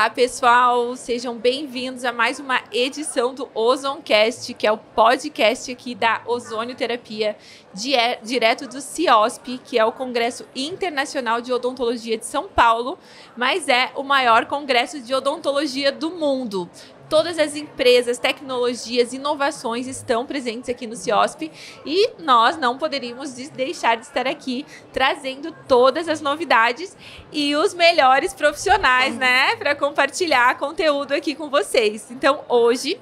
Olá, pessoal! Sejam bem-vindos a mais uma edição do Ozoncast, que é o podcast aqui da Ozonioterapia, direto do CIOSP, que é o Congresso Internacional de Odontologia de São Paulo, mas é o maior congresso de odontologia do mundo. Todas as empresas, tecnologias, inovações estão presentes aqui no CIOSP e nós não poderíamos deixar de estar aqui trazendo todas as novidades e os melhores profissionais, né, para compartilhar conteúdo aqui com vocês. Então, hoje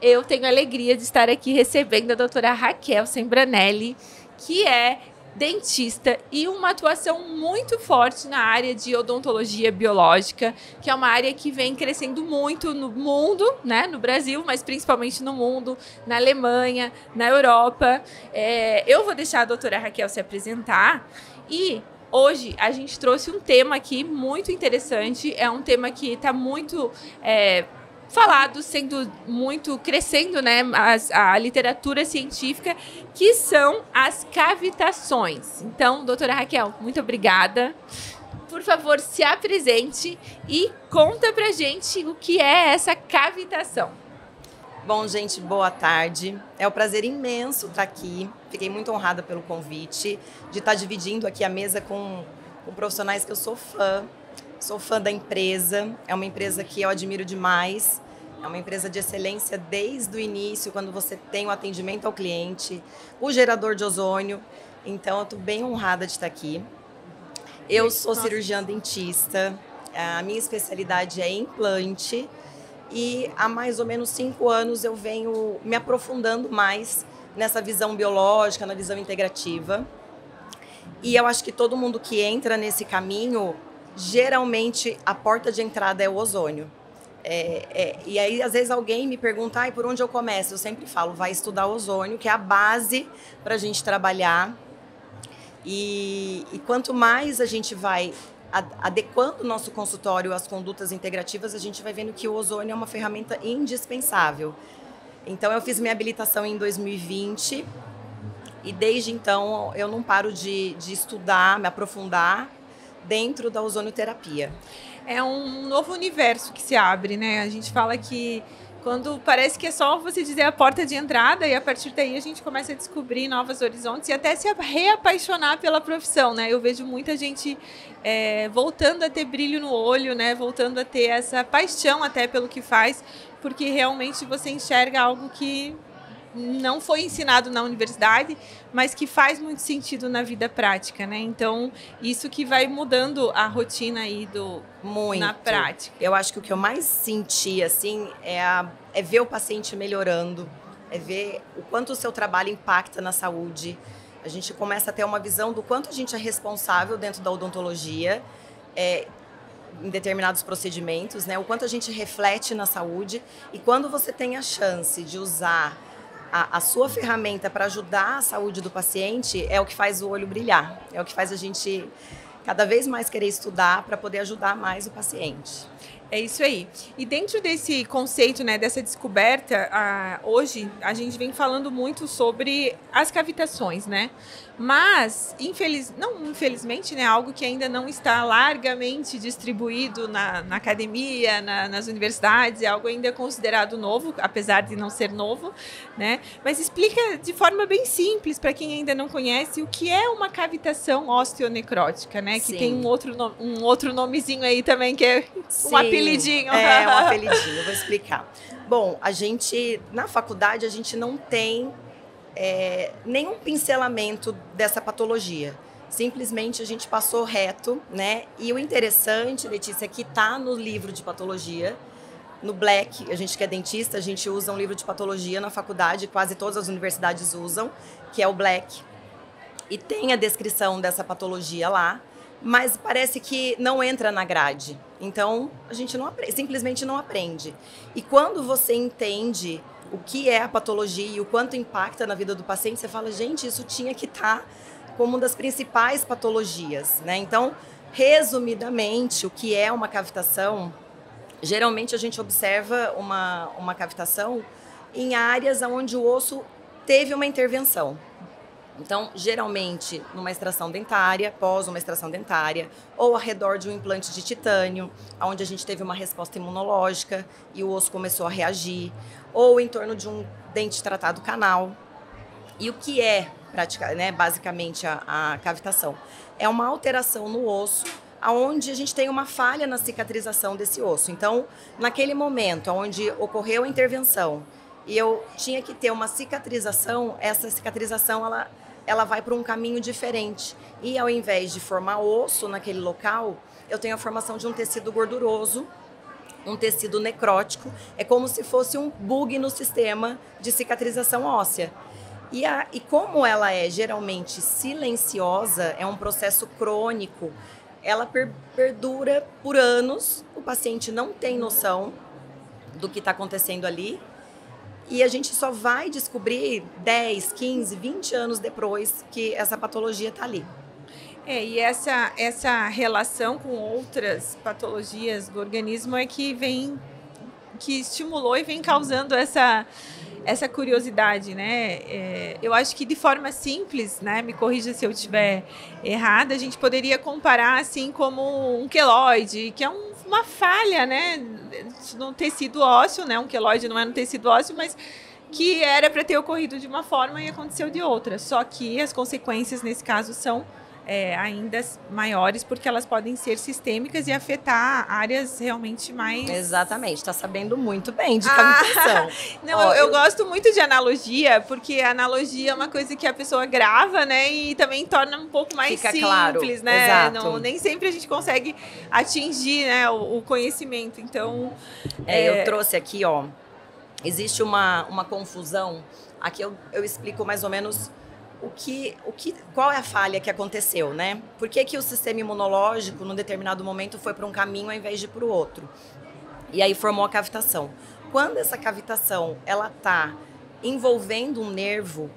eu tenho a alegria de estar aqui recebendo a doutora Raquel Sembranelli, que é dentista e uma atuação muito forte na área de odontologia biológica, que é uma área que vem crescendo muito no mundo, né, no Brasil, mas principalmente no mundo, na Alemanha, na Europa. Eu vou deixar a doutora Raquel se apresentar e hoje a gente trouxe um tema aqui muito interessante, é um tema que está muito falado, sendo muito, crescendo, né, a literatura científica, que são as cavitações. Então, doutora Raquel, muito obrigada. Por favor, se apresente e conta pra gente o que é essa cavitação. Bom, gente, boa tarde. É um prazer imenso estar aqui. Fiquei muito honrada pelo convite, de estar dividindo aqui a mesa com profissionais que eu sou fã. Sou fã da empresa, é uma empresa que eu admiro demais, é uma empresa de excelência desde o início, quando você tem o atendimento ao cliente, o gerador de ozônio, então eu estou bem honrada de estar aqui. Eu sou cirurgiã dentista, a minha especialidade é implante e há mais ou menos 5 anos eu venho me aprofundando mais nessa visão biológica, na visão integrativa. E eu acho que todo mundo que entra nesse caminho, geralmente a porta de entrada é o ozônio. E aí, às vezes, alguém me pergunta, por onde eu começo? Eu sempre falo, vai estudar ozônio, que é a base para a gente trabalhar. E quanto mais a gente vai adequando o nosso consultório às condutas integrativas, a gente vai vendo que o ozônio é uma ferramenta indispensável. Então, eu fiz minha habilitação em 2020 e desde então eu não paro de estudar, me aprofundar dentro da ozonioterapia. É um novo universo que se abre, né? A gente fala que quando parece que é só você dizer a porta de entrada e a partir daí a gente começa a descobrir novos horizontes e até se reapaixonar pela profissão, né? Eu vejo muita gente voltando a ter brilho no olho, né? Voltando a ter essa paixão até pelo que faz, porque realmente você enxerga algo que não foi ensinado na universidade, mas que faz muito sentido na vida prática, né? Então, isso que vai mudando a rotina aí na prática. Eu acho que o que eu mais senti, assim, é ver o paciente melhorando, é ver o quanto o seu trabalho impacta na saúde. A gente começa a ter uma visão do quanto a gente é responsável dentro da odontologia, em determinados procedimentos, né? O quanto a gente reflete na saúde e quando você tem a chance de usar a sua ferramenta para ajudar a saúde do paciente, é o que faz o olho brilhar, é o que faz a gente cada vez mais querer estudar para poder ajudar mais o paciente. É isso aí. E dentro desse conceito, né, dessa descoberta, hoje a gente vem falando muito sobre as cavitações, né? Mas, não infelizmente, né, algo que ainda não está largamente distribuído na academia, nas universidades, é algo ainda considerado novo, apesar de não ser novo, né? Mas explica de forma bem simples, para quem ainda não conhece, o que é uma cavitação osteonecrótica, né? Sim. Que tem um outro nomezinho aí também, que é um apelidinho. É, um apelidinho, eu vou explicar. Bom, na faculdade, a gente não tem nenhum pincelamento dessa patologia. Simplesmente a gente passou reto, né? E o interessante, Letícia, é que está no livro de patologia, no Black, a gente que é dentista, a gente usa um livro de patologia na faculdade, quase todas as universidades usam, que é o Black. E tem a descrição dessa patologia lá, mas parece que não entra na grade. Então, a gente simplesmente não aprende. E quando você entende o que é a patologia e o quanto impacta na vida do paciente, você fala, gente, isso tinha que estar como uma das principais patologias, né? Então, resumidamente, o que é uma cavitação? Geralmente a gente observa uma cavitação em áreas onde o osso teve uma intervenção. Então, geralmente, numa extração dentária, pós uma extração dentária, ou ao redor de um implante de titânio, onde a gente teve uma resposta imunológica e o osso começou a reagir, ou em torno de um dente tratado canal. E o que é, basicamente, a cavitação? É uma alteração no osso, onde a gente tem uma falha na cicatrização desse osso. Então, naquele momento onde ocorreu a intervenção e eu tinha que ter uma cicatrização, essa cicatrização ela vai para um caminho diferente. E ao invés de formar osso naquele local, eu tenho a formação de um tecido gorduroso, um tecido necrótico. É como se fosse um bug no sistema de cicatrização óssea. E como ela é geralmente silenciosa, é um processo crônico, ela perdura por anos, o paciente não tem noção do que está acontecendo ali. E a gente só vai descobrir 10, 15, 20 anos depois que essa patologia está ali. E essa relação com outras patologias do organismo é que estimulou e vem causando essa curiosidade, né? Eu acho que de forma simples, né? Me corrija se eu estiver errada, a gente poderia comparar assim como um queloide, que é uma falha, né, no tecido ósseo, né? Um queloide não é no tecido ósseo, mas que era para ter ocorrido de uma forma e aconteceu de outra. Só que as consequências nesse caso são ainda maiores, porque elas podem ser sistêmicas e afetar áreas realmente mais... Exatamente, está sabendo muito bem de cavitação. Não, eu gosto muito de analogia, porque a analogia é uma coisa que a pessoa grava, né, e também torna um pouco mais simples, claro, né? Exato. Nem sempre a gente consegue atingir, né, o conhecimento, então... Eu trouxe aqui, existe uma confusão, aqui eu explico mais ou menos... qual é a falha que aconteceu, né? Por que o sistema imunológico, num determinado momento, foi para um caminho ao invés de ir para o outro? E aí formou a cavitação. Quando essa cavitação, ela está envolvendo um nervo,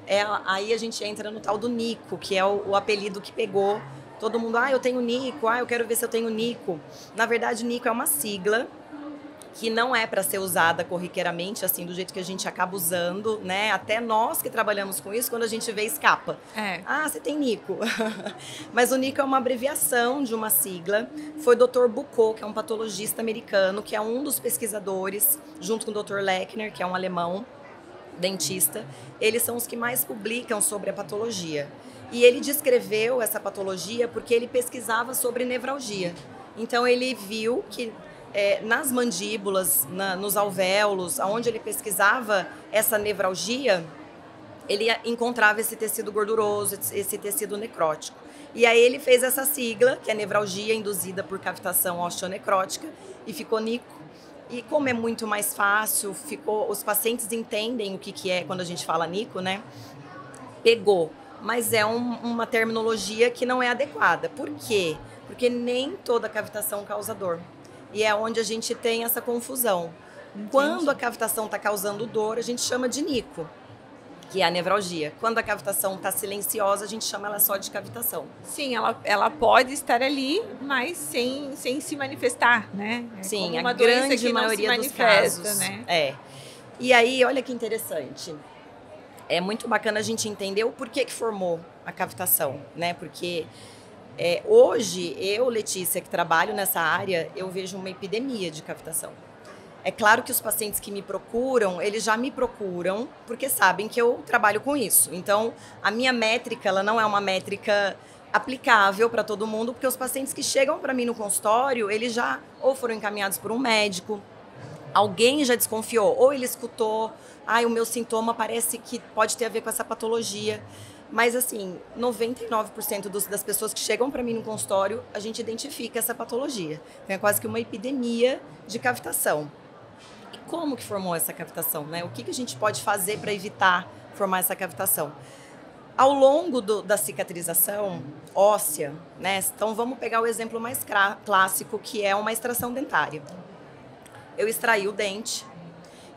aí a gente entra no tal do nico, que é o apelido que pegou. Todo mundo, eu tenho nico, eu quero ver se eu tenho nico. Na verdade, nico é uma sigla que não é para ser usada corriqueiramente, assim, do jeito que a gente acaba usando, né? Até nós que trabalhamos com isso, quando a gente vê, escapa. Você tem nico. Mas o nico é uma abreviação de uma sigla. Foi o Dr. Bucco, que é um patologista americano, que é um dos pesquisadores, junto com o Dr. Lechner, que é um alemão, dentista. Eles são os que mais publicam sobre a patologia. E ele descreveu essa patologia porque ele pesquisava sobre nevralgia. Então, ele viu que nas mandíbulas, nos alvéolos, onde ele pesquisava essa nevralgia, ele encontrava esse tecido gorduroso, esse tecido necrótico. E aí ele fez essa sigla, que é nevralgia induzida por cavitação osteonecrótica, e ficou nico. E como é muito mais fácil, os pacientes entendem o que é quando a gente fala nico, né? Pegou. Mas é uma terminologia que não é adequada. Por quê? Porque nem toda cavitação causa dor. E é onde a gente tem essa confusão. Entendi. Quando a cavitação está causando dor, a gente chama de nico, que é a nevralgia. Quando a cavitação está silenciosa, a gente chama ela só de cavitação. Sim, ela pode estar ali, mas sem se manifestar, né? Sim, a grande maioria dos casos. Né? E aí, olha que interessante. É muito bacana a gente entender o porquê que formou a cavitação, né? Porque... hoje, Letícia, que trabalho nessa área, eu vejo uma epidemia de cavitação. É claro que os pacientes que me procuram, eles já me procuram porque sabem que eu trabalho com isso. Então, a minha métrica, ela não é uma métrica aplicável para todo mundo, porque os pacientes que chegam para mim no consultório, eles já ou foram encaminhados por um médico, alguém já desconfiou, ou ele escutou, o meu sintoma parece que pode ter a ver com essa patologia. Mas, assim, 99% das pessoas que chegam para mim no consultório, a gente identifica essa patologia. Então, é quase que uma epidemia de cavitação. E como que formou essa cavitação, né? O que a gente pode fazer para evitar formar essa cavitação? Ao longo da cicatrização óssea, né? Então, vamos pegar o exemplo mais clássico, que é uma extração dentária. Eu extraí o dente,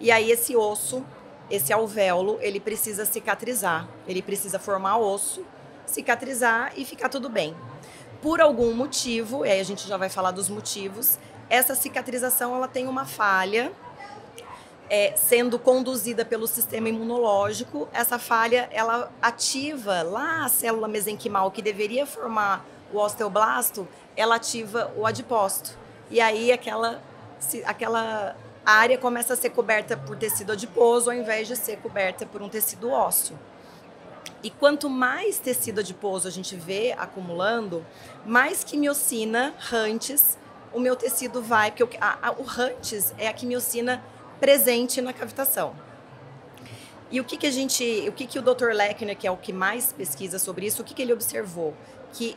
e aí esse osso... Esse alvéolo, ele precisa cicatrizar, ele precisa formar osso, cicatrizar e ficar tudo bem. Por algum motivo, e aí a gente já vai falar dos motivos, essa cicatrização ela tem uma falha sendo conduzida pelo sistema imunológico. Essa falha, ela ativa lá a célula mesenquimal que deveria formar o osteoblasto, ela ativa o adipócito. E aí aquela área começa a ser coberta por tecido adiposo ao invés de ser coberta por um tecido ósseo. E quanto mais tecido adiposo a gente vê acumulando, mais quimiocina, Hunts, o meu tecido vai, porque o Hunts é a quimiocina presente na cavitação. E o que o Dr. Lechner, que é o que mais pesquisa sobre isso, o que ele observou? Que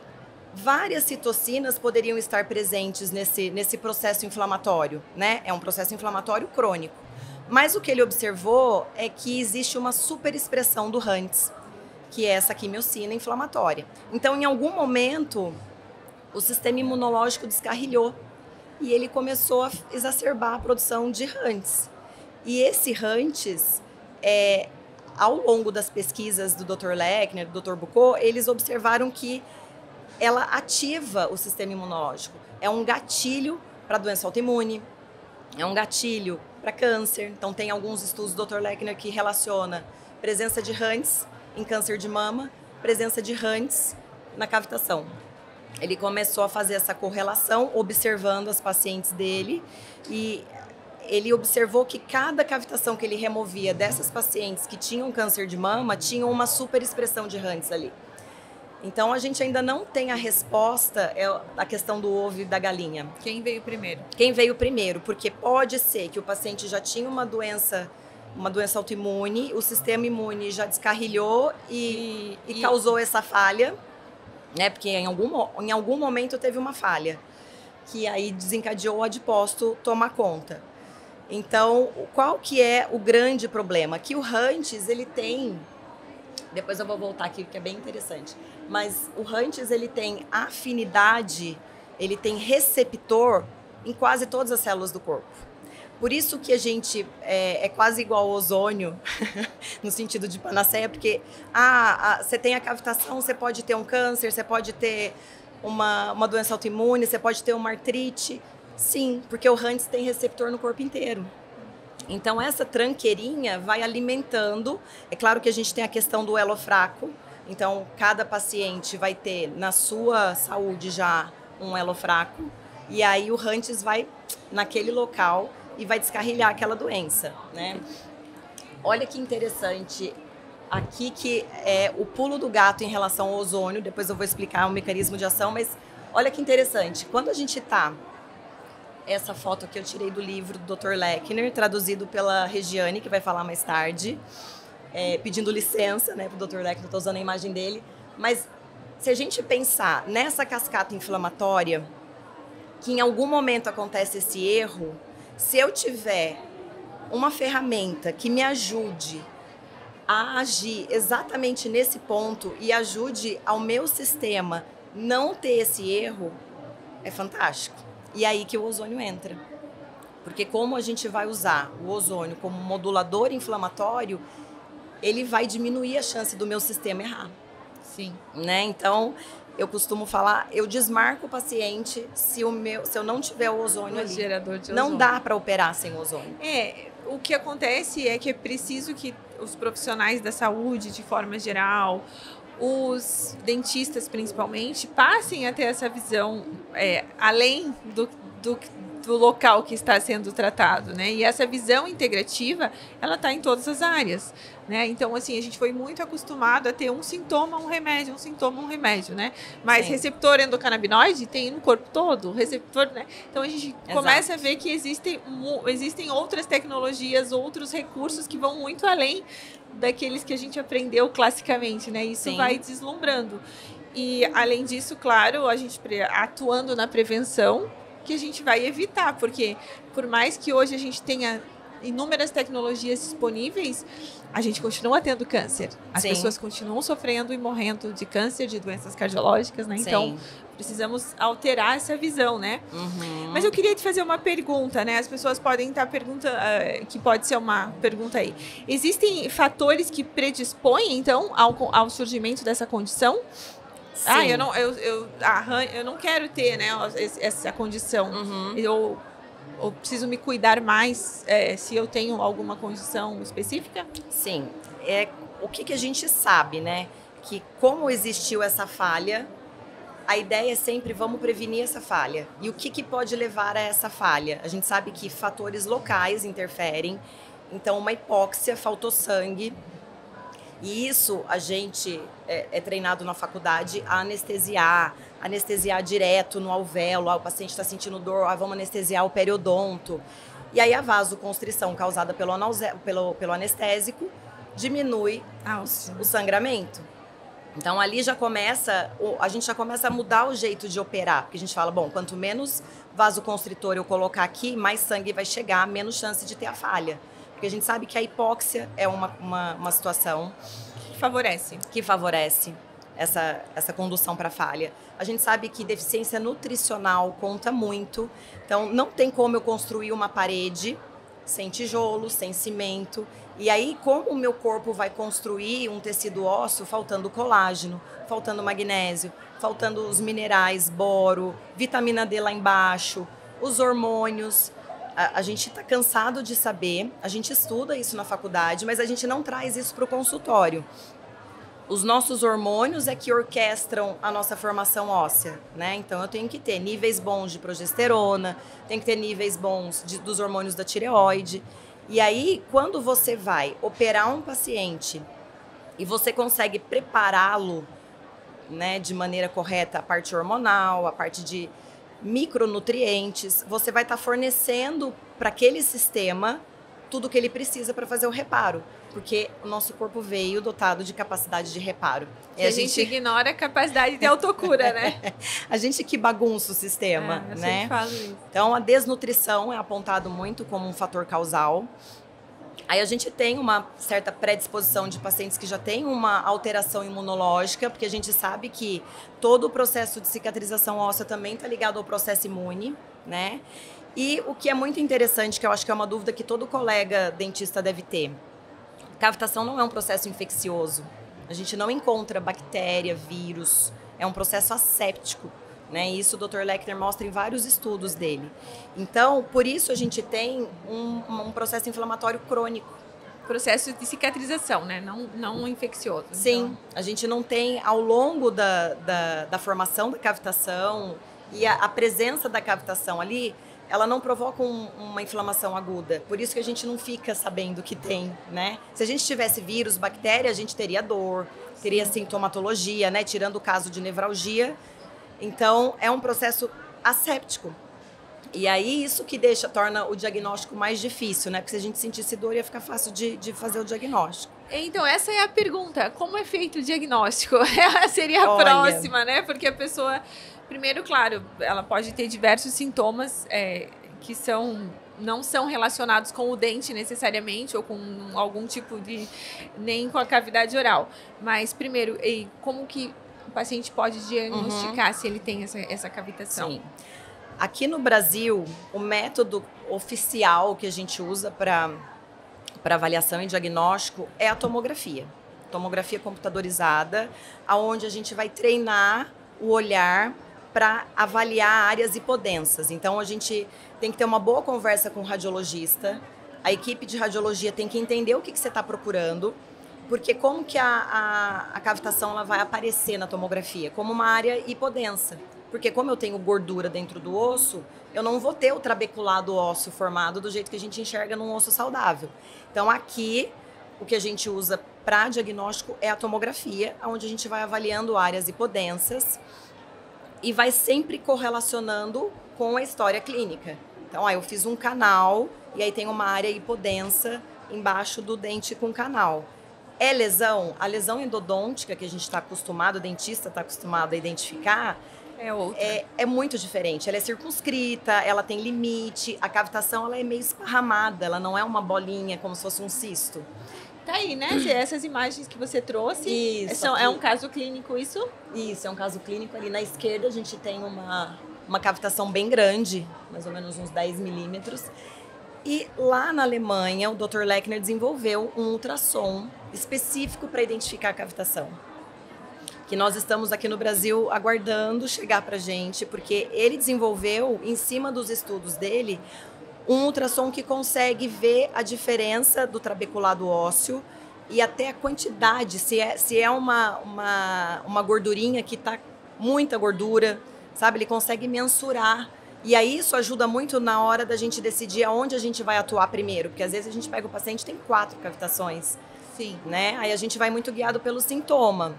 várias citocinas poderiam estar presentes nesse processo inflamatório, né? É um processo inflamatório crônico. Mas o que ele observou é que existe uma superexpressão do Hunts, que é essa quimiocina inflamatória. Então, em algum momento, o sistema imunológico descarrilhou e ele começou a exacerbar a produção de Hunts. E esse Hunts, ao longo das pesquisas do Dr. Lechner, do Dr. Bucco, eles observaram que ela ativa o sistema imunológico. É um gatilho para doença autoimune, é um gatilho para câncer. Então, tem alguns estudos do Dr. Lechner que relaciona presença de Hunts em câncer de mama, presença de Hunts na cavitação. Ele começou a fazer essa correlação, observando as pacientes dele, e ele observou que cada cavitação que ele removia dessas pacientes que tinham câncer de mama, tinha uma superexpressão de Hunts ali. Então, a gente ainda não tem a resposta à questão do ovo e da galinha. Quem veio primeiro? Quem veio primeiro, porque pode ser que o paciente já tinha uma doença autoimune, o sistema imune já descarrilhou e causou essa falha, né? Porque em algum momento teve uma falha, que aí desencadeou o adipócito tomar conta. Então, qual que é o grande problema? Que o Hunts, ele tem... Depois eu vou voltar aqui, que é bem interessante. Mas o Hunts, ele tem afinidade, ele tem receptor em quase todas as células do corpo. Por isso que a gente é quase igual ao ozônio, no sentido de panaceia, porque você tem a cavitação, você pode ter um câncer, você pode ter uma doença autoimune, você pode ter uma artrite. Sim, porque o Hunts tem receptor no corpo inteiro. Então, essa tranqueirinha vai alimentando. É claro que a gente tem a questão do elo fraco. Então, cada paciente vai ter na sua saúde já um elo fraco. E aí o Hunts vai naquele local e vai descarrilhar aquela doença, né? Olha que interessante aqui, que é o pulo do gato em relação ao ozônio. Depois eu vou explicar o mecanismo de ação, mas olha que interessante. Quando a gente tá... Essa foto aqui eu tirei do livro do Dr. Lechner, traduzido pela Regiane, que vai falar mais tarde, pedindo licença, né, pro Dr. Lechner, estou usando a imagem dele. Mas se a gente pensar nessa cascata inflamatória, que em algum momento acontece esse erro, se eu tiver uma ferramenta que me ajude a agir exatamente nesse ponto e ajude ao meu sistema não ter esse erro, é fantástico. E aí que o ozônio entra. Porque como a gente vai usar o ozônio como modulador inflamatório, ele vai diminuir a chance do meu sistema errar. Sim. Né? Então, eu costumo falar, eu desmarco o paciente se eu não tiver o ozônio ali. Gerador de não ozônio. Dá para operar sem ozônio. O que acontece é que é preciso que os profissionais da saúde, de forma geral, os dentistas principalmente, passem a ter essa visão além do local que está sendo tratado, né? E essa visão integrativa, ela está em todas as áreas, né? Então, assim, a gente foi muito acostumado a ter um sintoma, um remédio, um sintoma, um remédio, né? Mas Sim. Receptor endocannabinoide tem no corpo todo, receptor, né? Então, a gente começa a ver que existem outras tecnologias, outros recursos que vão muito além daqueles que a gente aprendeu classicamente, né? Isso Sim. vai deslumbrando. E, além disso, claro, a gente atuando na prevenção, que a gente vai evitar, porque por mais que hoje a gente tenha inúmeras tecnologias disponíveis, a gente continua tendo câncer. As Sim. pessoas continuam sofrendo e morrendo de câncer, de doenças cardiológicas, né? Sim. Então, precisamos alterar essa visão, né? Uhum. Mas eu queria te fazer uma pergunta, né? As pessoas podem estar perguntando, que pode ser uma pergunta aí. Existem fatores que predispõem, então, ao surgimento dessa condição? Sim. Eu não quero ter, né, essa condição. Uhum. Eu ou preciso me cuidar mais se eu tenho alguma condição específica? Sim. O que a gente sabe, né? Que como existiu essa falha, a ideia é sempre vamos prevenir essa falha. E o que pode levar a essa falha? A gente sabe que fatores locais interferem. Então, uma hipóxia, faltou sangue. E isso a gente é treinado na faculdade a anestesiar direto no alvéolo. O paciente está sentindo dor, vamos anestesiar o periodonto. E aí a vasoconstrição causada pelo anestésico diminui o sangramento. Então ali a gente já começa a mudar o jeito de operar, porque a gente fala, bom, quanto menos vasoconstritor eu colocar aqui, mais sangue vai chegar, menos chance de ter a falha. Porque a gente sabe que a hipóxia é uma situação que favorece essa condução para a falha. A gente sabe que deficiência nutricional conta muito, então não tem como eu construir uma parede sem tijolo, sem cimento. E aí, como o meu corpo vai construir um tecido ósseo faltando colágeno, faltando magnésio, faltando os minerais, boro, vitamina D lá embaixo, os hormônios. A gente está cansado de saber, a gente estuda isso na faculdade, mas a gente não traz isso para o consultório. Os nossos hormônios é que orquestram a nossa formação óssea, né? Então eu tenho que ter níveis bons de progesterona, tenho que ter níveis bons dos hormônios da tireoide. E aí, quando você vai operar um paciente e você consegue prepará-lo, né, de maneira correta, a parte hormonal, a parte de micronutrientes, você vai estar fornecendo para aquele sistema tudo o que ele precisa para fazer o reparo. Porque o nosso corpo veio dotado de capacidade de reparo. E a gente ignora a capacidade de autocura, né? A gente que bagunça o sistema, eu né? sempre falo isso. Então, a desnutrição é apontado muito como um fator causal. Aí a gente tem uma certa predisposição de pacientes que já têm uma alteração imunológica, porque a gente sabe que todo o processo de cicatrização óssea também está ligado ao processo imune, né? E o que é muito interessante, que eu acho que é uma dúvida que todo colega dentista deve ter, cavitação não é um processo infeccioso. A gente não encontra bactéria, vírus. É um processo asséptico, né? Isso o Dr. Lechner mostra em vários estudos dele. Então, por isso a gente tem um processo inflamatório crônico. Processo de cicatrização, né? Não infeccioso. Sim, então. A gente não tem, ao longo da formação da cavitação e a presença da cavitação ali, ela não provoca uma inflamação aguda. Por isso que a gente não fica sabendo que tem, né? Se a gente tivesse vírus, bactéria, a gente teria dor, teria sintomatologia, né? Tirando o caso de nevralgia. Então, é um processo asséptico. E aí, isso que torna o diagnóstico mais difícil, né? Porque se a gente sentisse dor, ia ficar fácil de fazer o diagnóstico. Então, essa é a pergunta. Como é feito o diagnóstico? Ela seria a próxima, né? Porque a pessoa... Primeiro, claro, ela pode ter diversos sintomas que não são relacionados com o dente necessariamente ou com algum tipo de... nem com a cavidade oral. Mas, primeiro, como que o paciente pode diagnosticar se ele tem essa cavitação? Sim. Aqui no Brasil, o método oficial que a gente usa para avaliação e diagnóstico é a tomografia. Tomografia computadorizada, onde a gente vai treinar o olhar para avaliar áreas hipodensas. Então, a gente tem que ter uma boa conversa com o radiologista. A equipe de radiologia tem que entender o que você está procurando, porque como que a cavitação ela vai aparecer na tomografia? Como uma área hipodensa. Porque como eu tenho gordura dentro do osso, eu não vou ter o trabeculado ósseo formado do jeito que a gente enxerga num osso saudável. Então, aqui, o que a gente usa para diagnóstico é a tomografia, onde a gente vai avaliando áreas hipodensas, e vai sempre correlacionando com a história clínica. Então, eu fiz um canal e aí tem uma área hipodensa embaixo do dente com canal. É lesão? A lesão endodôntica que a gente está acostumado, o dentista está acostumado a identificar, é muito diferente. Ela é circunscrita, ela tem limite, a cavitação ela é meio esparramada, ela não é uma bolinha como se fosse um cisto. Tá aí, né? Essas imagens que você trouxe. Isso. É um caso clínico, isso? Isso, é um caso clínico. Ali na esquerda a gente tem uma cavitação bem grande, mais ou menos uns 10 milímetros. E lá na Alemanha, o Dr. Lechner desenvolveu um ultrassom específico para identificar a cavitação. Que nós estamos aqui no Brasil aguardando chegar pra gente, porque ele desenvolveu, em cima dos estudos dele, Um ultrassom que consegue ver a diferença do trabeculado ósseo e até a quantidade, se é uma gordurinha que está muita gordura, sabe? Ele consegue mensurar. E aí isso ajuda muito na hora da gente decidir aonde a gente vai atuar primeiro, porque às vezes a gente pega o paciente e tem 4 cavitações. Sim. Né? Aí a gente vai muito guiado pelo sintoma.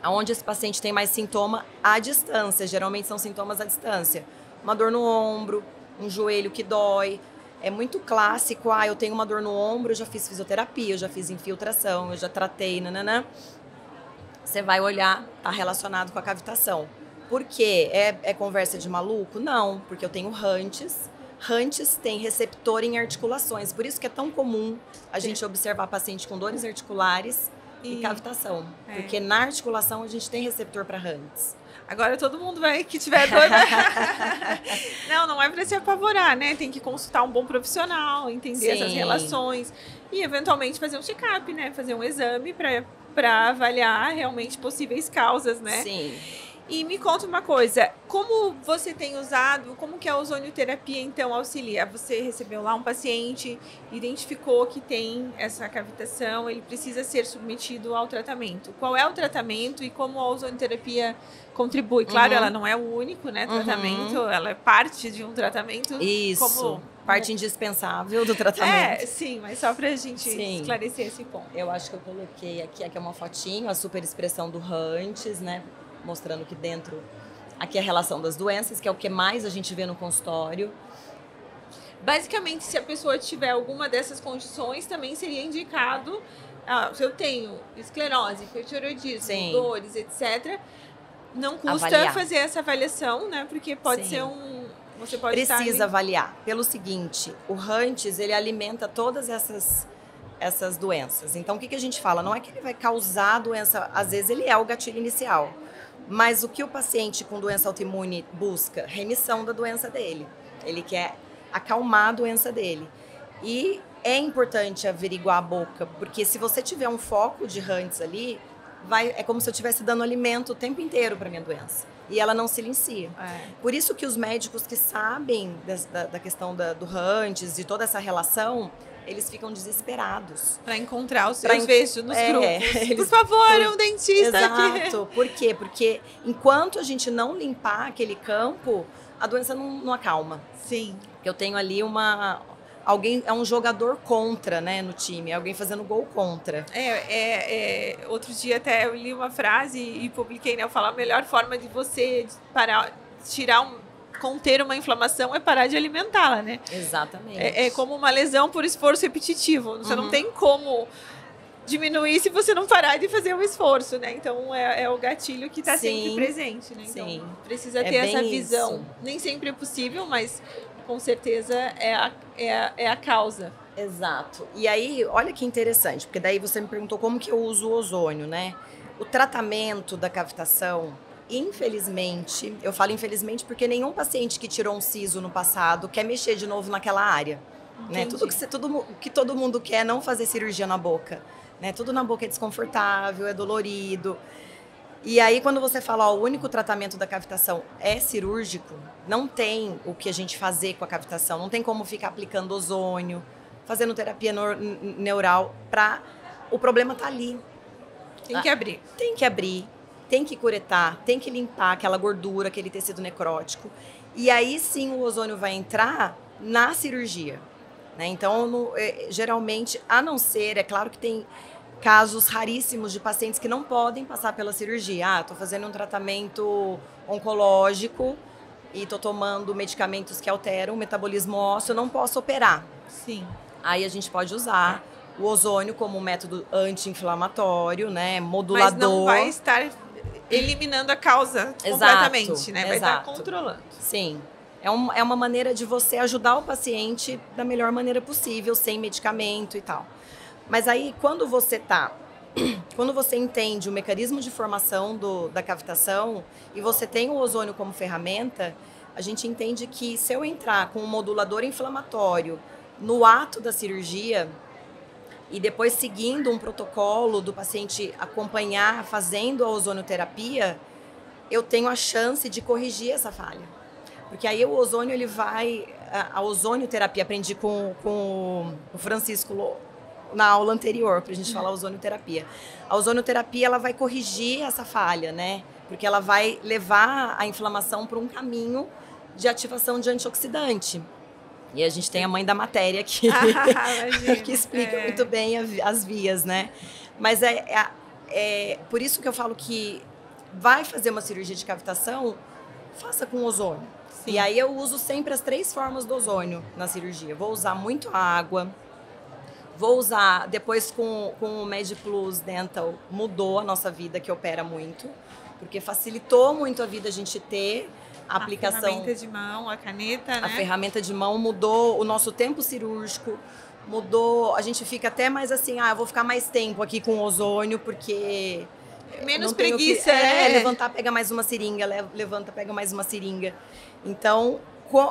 Aonde esse paciente tem mais sintoma à distância, geralmente são sintomas à distância. Uma dor no ombro, um joelho que dói. É muito clássico, eu tenho uma dor no ombro, eu já fiz fisioterapia, eu já fiz infiltração, eu já tratei, nananã. Você vai olhar, tá relacionado com a cavitação. Por quê? É conversa de maluco? Não, porque eu tenho Hunts. Hunts tem receptor em articulações, por isso que é tão comum a gente observar paciente com dores articulares e cavitação. Porque na articulação a gente tem receptor para Hunts. Agora todo mundo que tiver dor. Não é para se apavorar, né? Tem que consultar um bom profissional, entender essas relações e eventualmente fazer um check-up, né? Fazer um exame para avaliar realmente possíveis causas, né? Sim. E me conta uma coisa, como você tem usado, como que a ozonioterapia então auxilia? Você recebeu lá um paciente, identificou que tem essa cavitação, ele precisa ser submetido ao tratamento. Qual é o tratamento e como a ozonioterapia contribui? Claro, ela não é o único, né, tratamento, ela é parte de um tratamento. Isso, parte indispensável do tratamento. Sim, mas só pra gente esclarecer esse ponto. Eu acho que eu coloquei aqui é uma fotinho, a super expressão do Hunts, né? Mostrando que dentro, aqui é a relação das doenças, que é o que mais a gente vê no consultório. Basicamente, se a pessoa tiver alguma dessas condições, também seria indicado, se eu tenho esclerose, hipertireoidismo, dores, etc., não custa fazer essa avaliação, né? Porque pode ser você pode Precisa avaliar. Pelo seguinte, o Hunts, ele alimenta todas essas doenças. Então, o que a gente fala? Não é que ele vai causar a doença, às vezes ele é o gatilho inicial. Mas o que o paciente com doença autoimune busca? Remissão da doença dele. Ele quer acalmar a doença dele. E é importante averiguar a boca, porque se você tiver um foco de Hunts ali, é como se eu estivesse dando alimento o tempo inteiro para minha doença. E ela não silencia. Por isso que os médicos que sabem da questão do Hunts, de toda essa relação, eles ficam desesperados. Para encontrar os seus vestos nos grupos. Por favor, um dentista aqui. Exato. Por quê? Porque enquanto a gente não limpar aquele campo, a doença não acalma. Sim. Eu tenho ali alguém, é um jogador contra, né, no time. É alguém fazendo gol contra. Outro dia até eu li uma frase e publiquei, né? Eu falo, a melhor forma de você conter uma inflamação é parar de alimentá-la, né? Exatamente. É como uma lesão por esforço repetitivo. Você não tem como diminuir se você não parar de fazer um esforço, né? Então, é o gatilho que está sempre presente, né? Então, precisa ter essa visão. Nem sempre é possível, mas com certeza é a causa. Exato. E aí, olha que interessante, porque daí você me perguntou como que eu uso o ozônio, né? O tratamento da cavitação, infelizmente, eu falo infelizmente porque nenhum paciente que tirou um siso no passado quer mexer de novo naquela área. Né? Tudo que todo mundo quer é não fazer cirurgia na boca. Né? Tudo na boca é desconfortável, é dolorido. E aí, quando você fala, o único tratamento da cavitação é cirúrgico, não tem o que a gente fazer com a cavitação, não tem como ficar aplicando ozônio, fazendo terapia neural, o problema tá ali. Tem que abrir. Tem que abrir, tem que curetar, tem que limpar aquela gordura, aquele tecido necrótico. E aí sim o ozônio vai entrar na cirurgia. Né? Então, geralmente, a não ser, é claro que tem casos raríssimos de pacientes que não podem passar pela cirurgia. Estou fazendo um tratamento oncológico e estou tomando medicamentos que alteram o metabolismo ósseo, eu não posso operar. Sim. Aí a gente pode usar o ozônio como um método anti-inflamatório, né, modulador. Mas não vai estar eliminando a causa completamente, né? Vai estar controlando. Sim. É uma maneira de você ajudar o paciente da melhor maneira possível, sem medicamento e tal. Mas aí, quando você entende o mecanismo de formação da cavitação e você tem o ozônio como ferramenta, a gente entende que se eu entrar com um modulador inflamatório no ato da cirurgia e depois seguindo um protocolo do paciente acompanhar fazendo a ozonioterapia, eu tenho a chance de corrigir essa falha. Porque aí o ozônio ele vai a ozonioterapia, aprendi com o Francisco na aula anterior, para a gente falar ozonioterapia. A ozonioterapia, ela vai corrigir essa falha, né? Porque ela vai levar a inflamação para um caminho de ativação de antioxidante. E a gente tem a mãe da matéria aqui, que explica muito bem as vias, né? Mas é por isso que eu falo que vai fazer uma cirurgia de cavitação, faça com ozônio. Sim. E aí eu uso sempre as 3 formas do ozônio na cirurgia. Vou usar muito água, vou usar depois com o MediPlus Dental, mudou a nossa vida, que opera muito, porque facilitou muito a vida a gente ter a aplicação. A ferramenta de mão, a caneta, né? A ferramenta de mão mudou o nosso tempo cirúrgico, mudou, a gente fica até mais assim, eu vou ficar mais tempo aqui com ozônio, porque... Menos preguiça, né? Levantar, pega mais uma seringa, levanta, pega mais uma seringa. Então,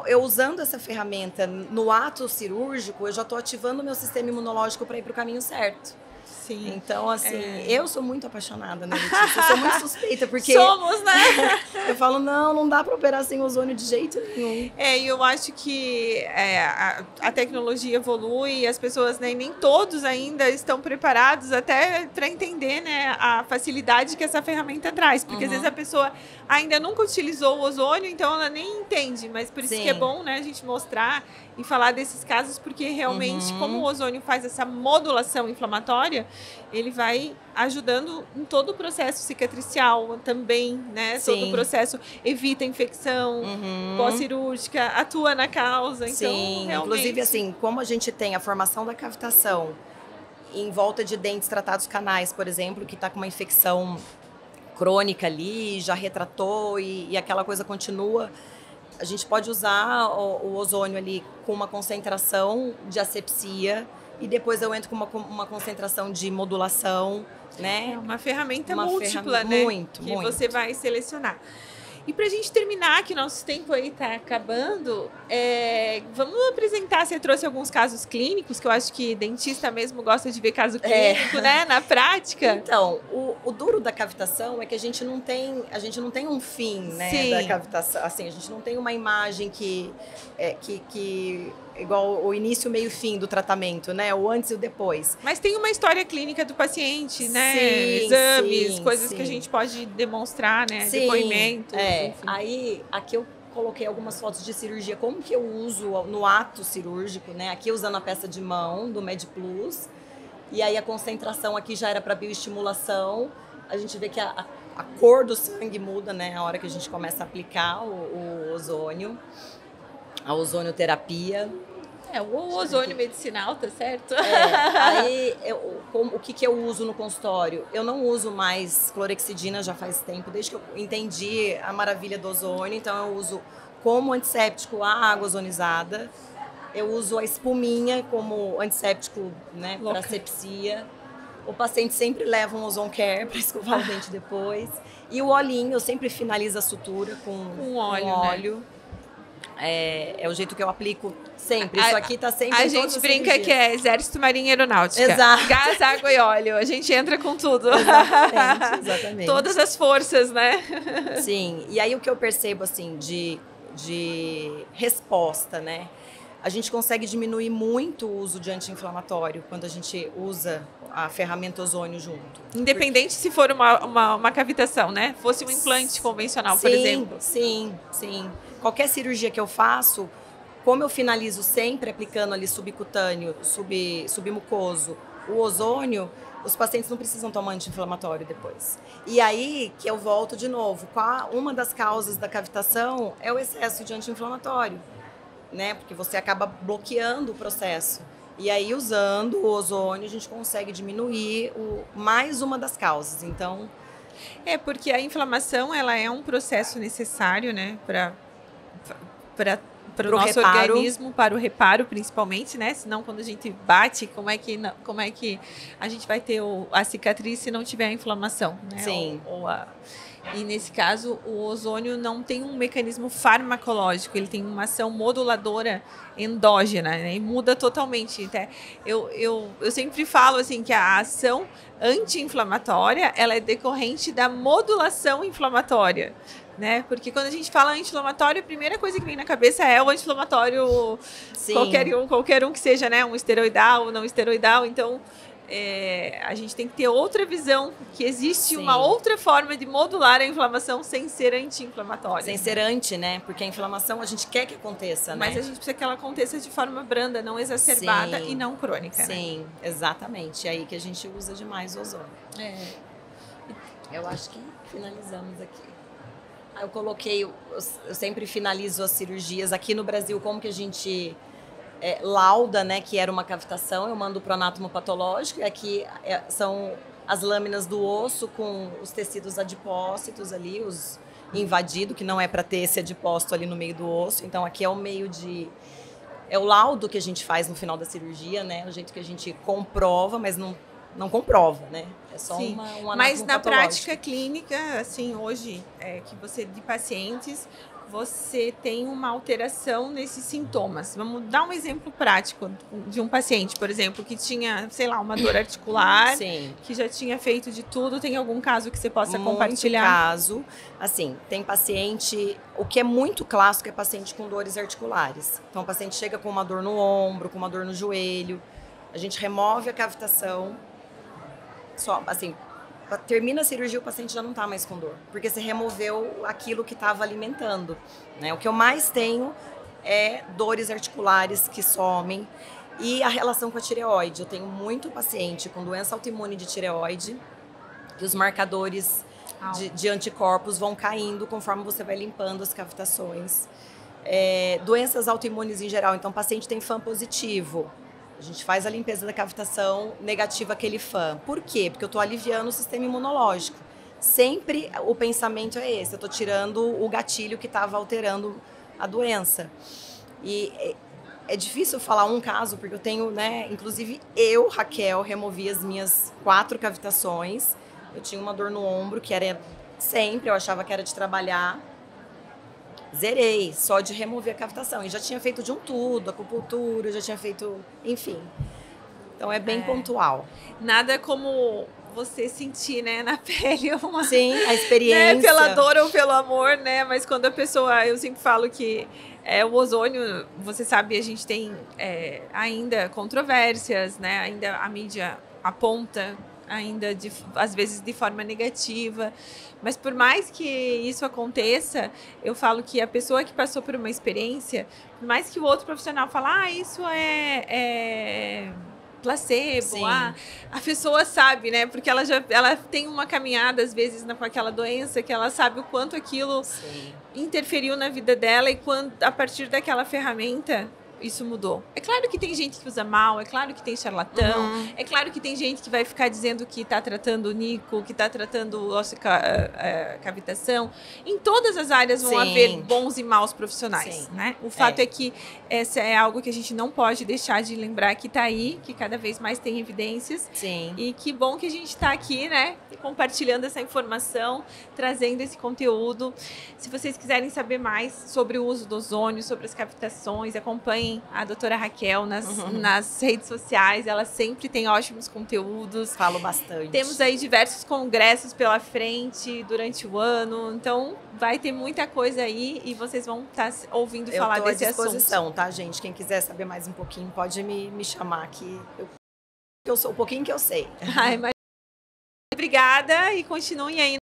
eu usando essa ferramenta no ato cirúrgico, eu já estou ativando o meu sistema imunológico para ir para o caminho certo. Sim. Então, assim, eu sou muito apaixonada, né, Letícia? Eu sou muito suspeita, porque... Somos, né? Eu falo, não dá para operar sem ozônio de jeito nenhum. E eu acho que a tecnologia evolui e as pessoas, né, nem todos ainda estão preparados até para entender, né, a facilidade que essa ferramenta traz. Porque às vezes a pessoa ainda nunca utilizou o ozônio, então ela nem entende. Mas por isso que é bom, né, a gente mostrar e falar desses casos, porque realmente, como o ozônio faz essa modulação inflamatória, ele vai ajudando em todo o processo cicatricial também, né? Sim. Todo o processo evita infecção pós-cirúrgica, atua na causa. Então, sim, realmente... inclusive assim, como a gente tem a formação da cavitação em volta de dentes tratados canais, por exemplo, que está com uma infecção crônica ali, já retratou e aquela coisa continua, a gente pode usar o ozônio ali com uma concentração de asepsia e depois eu entro com uma concentração de modulação, né? É uma ferramenta múltipla, né? Muito. Você vai selecionar. E para a gente terminar, que nosso tempo aí está acabando, vamos apresentar, você trouxe alguns casos clínicos, que eu acho que dentista mesmo gosta de ver caso clínico, né, na prática. Então, o duro da cavitação é que a gente não tem um fim, né, Sim. da cavitação, assim, a gente não tem uma imagem que igual o início, meio e fim do tratamento, né? O antes e o depois. Mas tem uma história clínica do paciente, né? Sim, exames, coisas que a gente pode demonstrar, né? Sim, depoimentos. Aí, aqui eu coloquei algumas fotos de cirurgia, como que eu uso no ato cirúrgico, né? Aqui usando a peça de mão do MediPlus. E aí a concentração aqui já era para bioestimulação. A gente vê que a cor do sangue muda, né? A hora que a gente começa a aplicar o ozônio. A ozonioterapia. O ozônio medicinal, tá certo? Aí, o que eu uso no consultório? Eu não uso mais clorexidina já faz tempo, desde que eu entendi a maravilha do ozônio. Então, eu uso como antisséptico a água ozonizada. Eu uso a espuminha como antisséptico, né, para asepsia. O paciente sempre leva um Ozon Care para escovar o dente depois. E o olhinho, eu sempre finalizo a sutura com óleo. Né? É o jeito que eu aplico sempre. Isso aqui tá sempre A gente brinca que é Exército Marinha Aeronáutica. Exato. Gás, água e óleo. A gente entra com tudo. Exatamente. Todas as forças, né? Sim. E aí o que eu percebo, assim, de resposta, né? A gente consegue diminuir muito o uso de anti-inflamatório quando a gente usa a ferramenta ozônio junto. Independente se for uma cavitação, né? Fosse um implante convencional, por exemplo. Sim. Qualquer cirurgia que eu faço, como eu finalizo sempre aplicando ali subcutâneo, submucoso, o ozônio, os pacientes não precisam tomar anti-inflamatório depois. E aí que eu volto de novo. Uma das causas da cavitação é o excesso de anti-inflamatório, né? Porque você acaba bloqueando o processo. E aí, usando o ozônio, a gente consegue diminuir mais uma das causas. Então, porque a inflamação, ela é um processo necessário, né, para o nosso organismo, para o reparo, principalmente, né? Senão, quando a gente bate, como é que a gente vai ter a cicatriz se não tiver a inflamação, né? Sim. E nesse caso, o ozônio não tem um mecanismo farmacológico, ele tem uma ação moduladora endógena, né? E muda totalmente. Até eu sempre falo assim que a ação anti-inflamatória ela é decorrente da modulação inflamatória. Né? Porque quando a gente fala anti-inflamatório, a primeira coisa que vem na cabeça é o anti-inflamatório, qualquer um que seja, né? Um esteroidal ou não esteroidal. Então, a gente tem que ter outra visão, que existe uma outra forma de modular a inflamação sem ser anti-inflamatória. Sem ser anti, né? Porque a inflamação a gente quer que aconteça, né? Mas a gente precisa que ela aconteça de forma branda, não exacerbada e não crônica. Sim, né? Exatamente. É aí que a gente usa demais o ozônio. Eu acho que finalizamos aqui. Eu coloquei, eu sempre finalizo as cirurgias aqui no Brasil, como que a gente lauda, né, que era uma cavitação, eu mando para o anátomo patológico, e aqui são as lâminas do osso com os tecidos adipócitos ali, os invadido, que não é para ter esse adipócito ali no meio do osso, então aqui é o meio de... É o laudo que a gente faz no final da cirurgia, né, o jeito que a gente comprova, mas não comprova, né? É só um anátomo Mas na patológico. prática clínica, assim, hoje, que você de pacientes, você tem uma alteração nesses sintomas. Vamos dar um exemplo prático de um paciente, por exemplo, que tinha, sei lá, uma dor articular, que já tinha feito de tudo. Tem algum caso que você possa compartilhar? Muito caso. Assim, tem paciente... O que é muito clássico é paciente com dores articulares. Então, o paciente chega com uma dor no ombro, com uma dor no joelho. A gente remove a cavitação. Só, assim, termina a cirurgia, o paciente já não está mais com dor, porque você removeu aquilo que estava alimentando, né? O que eu mais tenho é dores articulares que somem e a relação com a tireoide. Eu tenho muito paciente com doença autoimune de tireoide, que os marcadores de anticorpos vão caindo conforme você vai limpando as cavitações. Doenças autoimunes em geral, então o paciente tem FAM positivo. A gente faz a limpeza da cavitação negativa aquele FAM. Por quê? Porque eu estou aliviando o sistema imunológico. Sempre o pensamento é esse. Eu estou tirando o gatilho que estava alterando a doença. E é difícil falar um caso, porque eu tenho, né? Inclusive eu, Raquel, removi as minhas 4 cavitações. Eu tinha uma dor no ombro, que era sempre, eu achava que era de trabalhar. Zerei, só de remover a cavitação. E já tinha feito de um tudo, acupuntura, já tinha feito, enfim. Então é bem pontual. Nada como você sentir, né, na pele uma... Sim, a experiência. Né, pela dor ou pelo amor, né? Mas quando a pessoa... Eu sempre falo que o ozônio, você sabe, a gente tem ainda controvérsias, né? Ainda a mídia aponta ainda às vezes de forma negativa, mas por mais que isso aconteça, eu falo que a pessoa que passou por uma experiência, por mais que o outro profissional fale, isso é placebo, a pessoa sabe, né? Porque ela tem uma caminhada às vezes com aquela doença, que ela sabe o quanto aquilo interferiu na vida dela, e a partir daquela ferramenta isso mudou. É claro que tem gente que usa mal, é claro que tem charlatão, é claro que tem gente que vai ficar dizendo que está tratando nico, que está tratando cavitação. Em todas as áreas vão haver bons e maus profissionais, né? O fato é que essa é algo que a gente não pode deixar de lembrar, que está aí, que cada vez mais tem evidências. E que bom que a gente está aqui, né? Compartilhando essa informação, trazendo esse conteúdo. Se vocês quiserem saber mais sobre o uso do ozônio, sobre as cavitações, acompanhem a doutora Raquel nas redes sociais, ela sempre tem ótimos conteúdos. Falo bastante. Temos aí diversos congressos pela frente durante o ano, então vai ter muita coisa aí e vocês vão estar ouvindo falar desse assunto. Eu estou à disposição, tá, gente? Quem quiser saber mais um pouquinho, pode me chamar que eu sou o pouquinho que eu sei. Mas obrigada e continuem aí